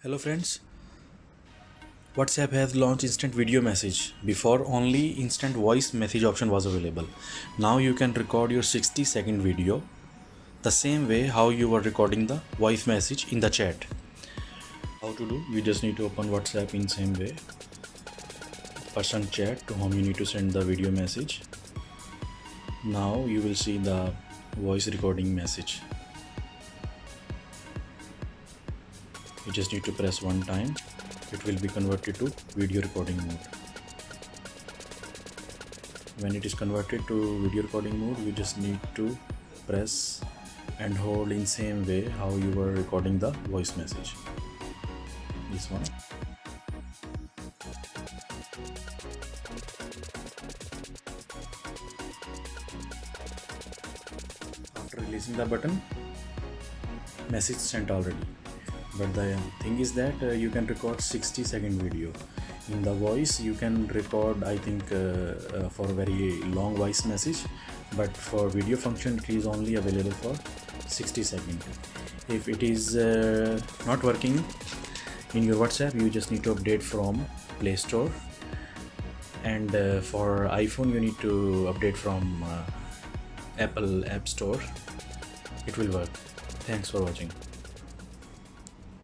Hello friends, WhatsApp has launched instant video message. Before only instant voice message option was available. Now you can record your 60-second video the same way how you were recording the voice message in the chat. How to do? You just need to open WhatsApp in same way. Person chat to whom you need to send the video message. Now you will see the voice recording message. You just need to press one time. It will be converted to video recording mode. When it is converted to video recording mode, you just need to press and hold in same way how you were recording the voice message. This one. After releasing the button, message sent already. But the thing is that you can record 60-second video. In the voice you can record, I think, for very long voice message, but for video function it is only available for 60 seconds. If it is not working in your WhatsApp, you just need to update from Play Store, and for iPhone you need to update from Apple App Store. It will work. Thanks for watching.